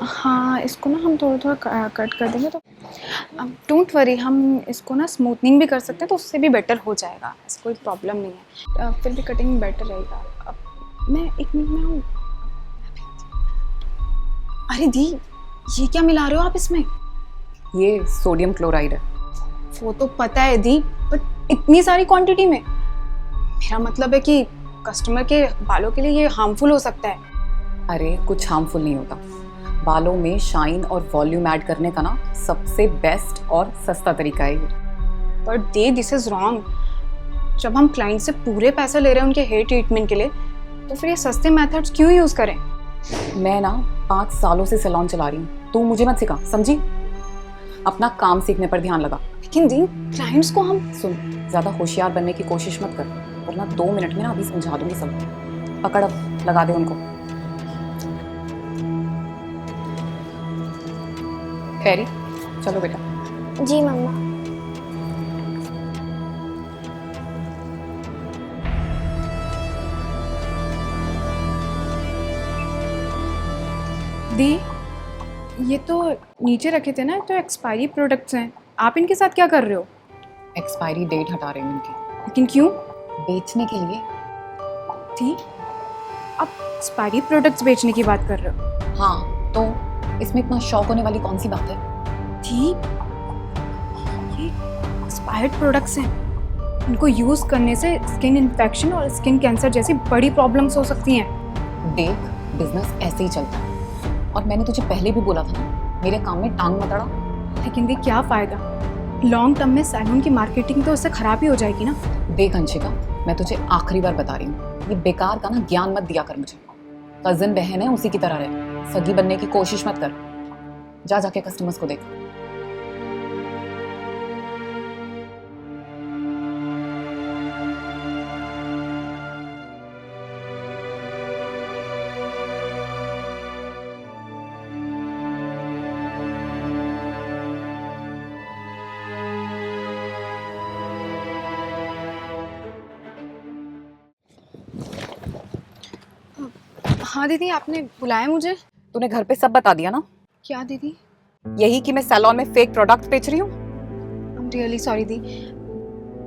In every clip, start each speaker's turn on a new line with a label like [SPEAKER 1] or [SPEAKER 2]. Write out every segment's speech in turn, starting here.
[SPEAKER 1] हाँ, इसको ना हम थोड़ा-थोड़ा कट कर देंगे तो डोंट वरी, हम इसको ना स्मूथनिंग भी कर सकते हैं तो उससे भी बेटर हो जाएगा, ऐसा कोई प्रॉब्लेम नहीं है। फिर भी कटिंग बेटर रहेगा। मैं 1 मिनट में हूँ। अरे दी, ये क्या मिला रहे हो आप इसमें?
[SPEAKER 2] ये सोडियम क्लोराइड है।
[SPEAKER 1] वो तो पता है दी, बट इतनी सारी क्वांटिटी में? मेरा मतलब है कि कस्टमर के बालों के लिए ये हार्मफुल हो सकता है।
[SPEAKER 2] अरे कुछ हार्मफुल नहीं होता। बालों में शाइन और वॉल्यूम ऐड करने का ना सबसे बेस्ट और सस्ता तरीका है ये।
[SPEAKER 1] But they, this is wrong. जब हम क्लाइंट से पूरे पैसे ले रहे हैं उनके हेयर ट्रीटमेंट के लिए, तो फिर ये सस्ते मेथड्स क्यों यूज करें?
[SPEAKER 2] मैं ना 5 सालों से सैलून चला रही हूँ, तू मुझे मत सिखा, समझी? अपना काम सीखने पर ध्यान लगा।
[SPEAKER 1] लेकिन दी, क्लाइंट्स को हम
[SPEAKER 2] सुन, ज्यादा होशियार बनने की कोशिश मत कर, वरना 2 मिनट में ना अभी समझा दूंगी सब। पकड़, अब लगा दे उनको। खैरी, चलो बेटा।
[SPEAKER 3] जी मम्मा।
[SPEAKER 1] दी, ये तो नीचे रखे थे ना, तो एक्सपायरी प्रोडक्ट्स हैं, आप इनके साथ क्या कर रहे हो?
[SPEAKER 2] एक्सपायरी डेट हटा रही हूँ इनकी,
[SPEAKER 1] लेकिन क्यों?
[SPEAKER 2] बेचने के लिए।
[SPEAKER 1] दी, आप एक्सपायरी प्रोडक्ट्स बेचने की बात कर रहे हो?
[SPEAKER 2] हाँ, तो इसमें इतना शौक होने वाली कौन सी बात है?
[SPEAKER 1] दी, ये एक्सपायर्ड प्रोडक्ट्स हैं, इनको यूज करने से स्किन इन्फेक्शन और स्किन कैंसर जैसी बड़ी प्रॉब्लम्स हो सकती हैं।
[SPEAKER 2] देख, बिजनेस ऐसे ही चलता है, और मैंने तुझे पहले भी बोला था ना, मेरे काम में टांग मत अड़ा।
[SPEAKER 1] लेकिन दी, क्या फायदा? लॉन्ग टर्म में सैलून की मार्केटिंग तो इससे खराब ही हो जाएगी ना।
[SPEAKER 2] देख अंशिका, मैं तुझे आखिरी बार बता रही हूँ, ये बेकार का ना ज्ञान मत दिया कर मुझे। कजिन बहन है, उसी की तरह रहे, सगी बनने की कोशिश मत कर। जा जाके कस्टमर्स को देख।
[SPEAKER 1] हाँ दीदी, आपने बुलाया मुझे?
[SPEAKER 2] तूने घर पे सब बता दिया ना?
[SPEAKER 1] क्या दीदी?
[SPEAKER 2] यही कि मैं सैलून में फेक प्रोडक्ट बेच रही हूँ।
[SPEAKER 1] I am really sorry the,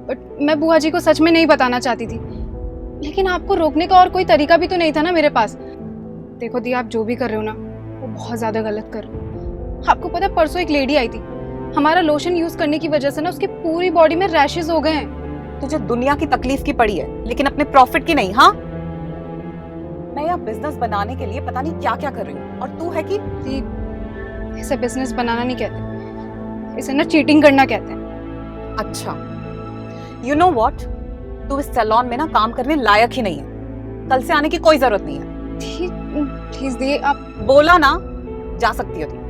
[SPEAKER 1] but मैं बुआ जी को सच में नहीं बताना चाहती थी, लेकिन आपको रोकने का और कोई तरीका भी तो नहीं था ना मेरे पास। देखो दी, आप जो भी कर रहे हो ना, वो बहुत ज़्यादा गलत कर रहे हो। आपको पता है, परसों एक लेडी आई थी, हमारा लोशन यूज़ करने की वजह से ना उसकी पूरी बॉडी में रैशेज हो गए हैं।
[SPEAKER 2] तुझे दुनिया की तकलीफ की पड़ी है, लेकिन अपने प्रॉफिट की नहीं। हाँ, मैं यहाँ बिजनेस बनाने के लिए पता नहीं क्या क्या कर रही हूँ, और तू है कि
[SPEAKER 1] दी, इसे बिजनेस बनाना नहीं कहते, इसे ना चीटिंग करना कहते हैं।
[SPEAKER 2] अच्छा, यू नो व्हाट, तू इस सैलून में ना काम करने लायक ही नहीं है। कल से आने की कोई जरूरत नहीं है।
[SPEAKER 1] प्लीज दी, आप
[SPEAKER 2] बोला ना, जा सकती हो तू।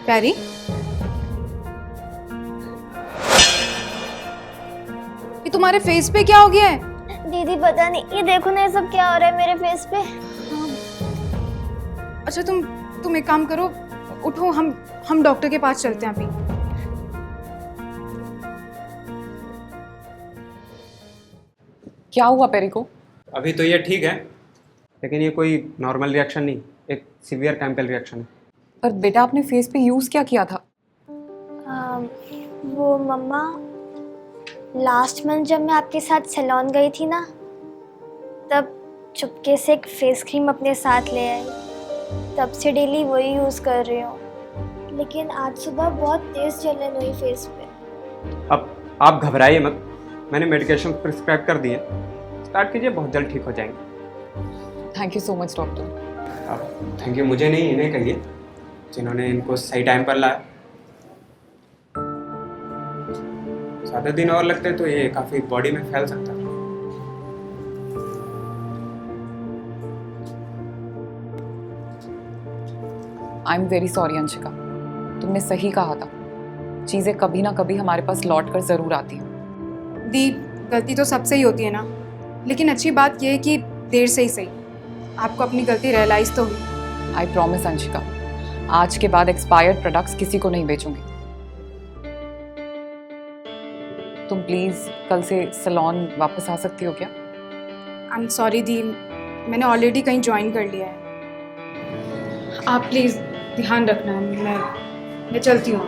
[SPEAKER 1] प्यारी, ये तुम्हारे फेस पे क्या हो गया है?
[SPEAKER 3] दीदी पता नहीं, ये देखो ना, ये सब क्या हो रहा है मेरे फेस पे।
[SPEAKER 1] अच्छा, तुम एक काम करो, उठो, हम डॉक्टर के पास चलते हैं अभी।
[SPEAKER 2] क्या हुआ पेरी को?
[SPEAKER 4] अभी तो ये ठीक है, लेकिन ये कोई नॉर्मल रिएक्शन नहीं, एक सीवियर केमिकल रिएक्शन है।
[SPEAKER 2] पर बेटा, आपने फेस पे यूज क्या किया था?
[SPEAKER 3] वो मम्मा, लास्ट मंथ जब मैं आपके साथ सैलून गई थी ना, तब चुपके से एक फेस क्रीम अपने साथ ले आई। तब से डेली वही यूज़ कर रही हूँ, लेकिन आज सुबह बहुत तेज़ जलन हुई फेस पे।
[SPEAKER 4] अब आप घबराइए मत, मैंने मेडिकेशन प्रिस्क्राइब कर दिए, स्टार्ट कीजिए, बहुत जल्द ठीक हो जाएंगे।
[SPEAKER 2] Thank you so much doctor.
[SPEAKER 4] अब थैंक यू मुझे नहीं, इन्हें कहिए जिन्होंने इनको सही टाइम पर लाया। ज़्यादा दिन और लगते तो ये काफ़ी बॉडी में फैल सकता है।
[SPEAKER 2] I am very sorry Anshika, तुमने सही कहा था, चीज़ें कभी ना कभी हमारे पास लौट कर ज़रूर आती हैं।
[SPEAKER 1] दी, गलती तो सबसे ही होती है ना, लेकिन अच्छी बात यह है कि देर से ही सही आपको अपनी गलती रियलाइज़ तो हुई।
[SPEAKER 2] आई प्रॉमिस अंशिका, आज के बाद एक्सपायर्ड प्रोडक्ट्स किसी को नहीं बेचूंगी। तुम प्लीज़ कल से सैलून वापस आ सकती हो क्या?
[SPEAKER 1] आई एम सॉरी दी, मैंने ऑलरेडी कहीं ज्वाइन कर लिया है। आप प्लीज़ ध्यान रखना, मैं चलती हूँ।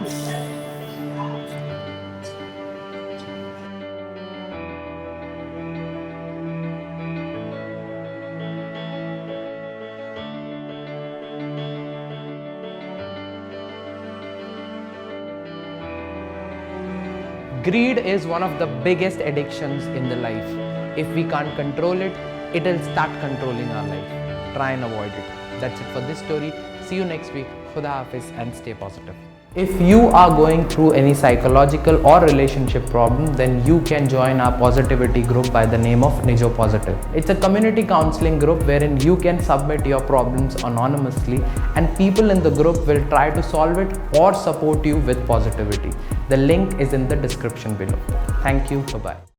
[SPEAKER 5] Greed is one of the biggest addictions in the life. If we can't control it, it'll start controlling our life. Try and avoid it. That's it for this story. See you next week. Khuda Hafiz and stay positive. If you are going through any psychological or relationship problem, then you can join our positivity group by the name of Nijo Positive. It's a community counseling group wherein you can submit your problems anonymously and people in the group will try to solve it or support you with positivity. The link is in the description below. Thank you. Bye-bye.